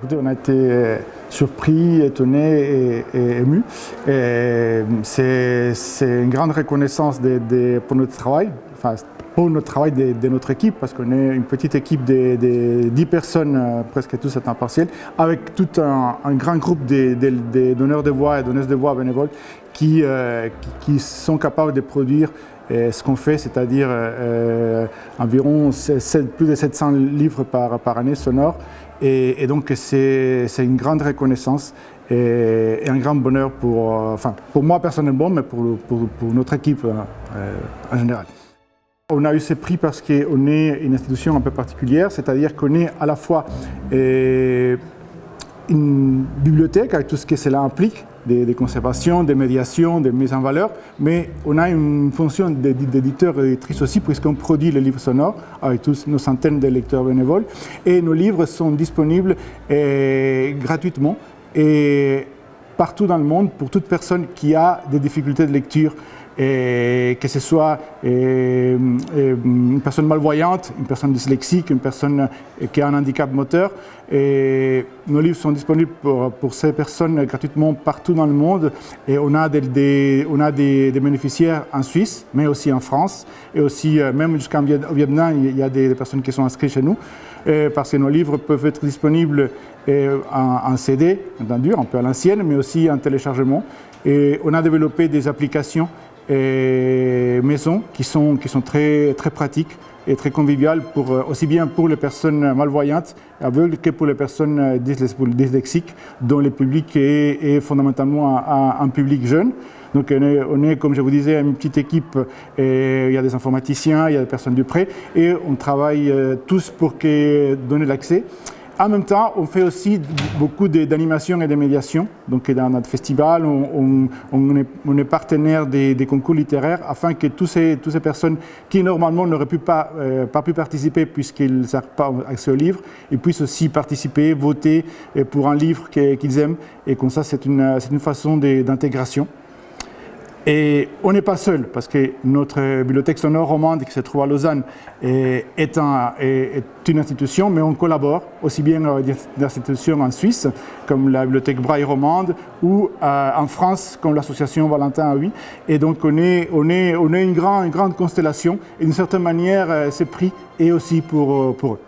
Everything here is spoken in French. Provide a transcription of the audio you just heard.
Écoutez, on a été surpris, étonnés et émus. C'est une grande reconnaissance pour notre travail, enfin, pour notre travail de notre équipe, parce qu'on est une petite équipe de 10 personnes, presque tous à temps partiel, avec tout un grand groupe de donneurs de voix et donneuses de voix bénévoles qui sont capables de produire ce qu'on fait, c'est-à-dire environ plus de 700 livres par année sonores. Et donc c'est une grande reconnaissance et un grand bonheur pour moi personnellement, mais pour notre équipe en général. On a eu ce prix parce qu'on est une institution un peu particulière, c'est-à-dire qu'on est à la fois une bibliothèque avec tout ce que cela implique, des conservations, des médiations, des mises en valeur, mais on a une fonction d'éditeur et d'éditrice aussi, puisqu'on produit les livres sonores avec tous nos centaines de lecteurs bénévoles, et nos livres sont disponibles gratuitement et partout dans le monde pour toute personne qui a des difficultés de lecture, et que ce soit une personne malvoyante, une personne dyslexique, une personne qui a un handicap moteur. Et nos livres sont disponibles pour ces personnes gratuitement partout dans le monde. Et on a des bénéficiaires en Suisse, mais aussi en France. Et aussi, même jusqu'au Vietnam, il y a des personnes qui sont inscrites chez nous. Parce que nos livres peuvent être disponibles en CD, entendu, un peu à l'ancienne, mais aussi en téléchargement. Et on a développé des applications maison qui sont très, très pratiques et très conviviales aussi bien pour les personnes malvoyantes, aveugles, que pour les personnes dyslexiques, dont le public est fondamentalement un public jeune. Donc on est, comme je vous disais, une petite équipe, et il y a des informaticiens, il y a des personnes du prêt, et on travaille tous pour donner l'accès. En même temps, on fait aussi beaucoup d'animation et de médiation. Donc, dans notre festival, on est partenaire des concours littéraires afin que toutes ces personnes qui, normalement, n'auraient pas pu participer puisqu'ils n'ont pas accès au livre, ils puissent aussi participer, voter pour un livre qu'ils aiment. Et comme ça, c'est une façon d'intégration. Et on n'est pas seul, parce que notre bibliothèque sonore romande qui se trouve à Lausanne est une institution, mais on collabore aussi bien avec des institutions en Suisse, comme la bibliothèque Braille romande, ou en France, comme l'association Valentin Haüy. Et donc on est une grande constellation, et d'une certaine manière, ce prix est aussi pour eux.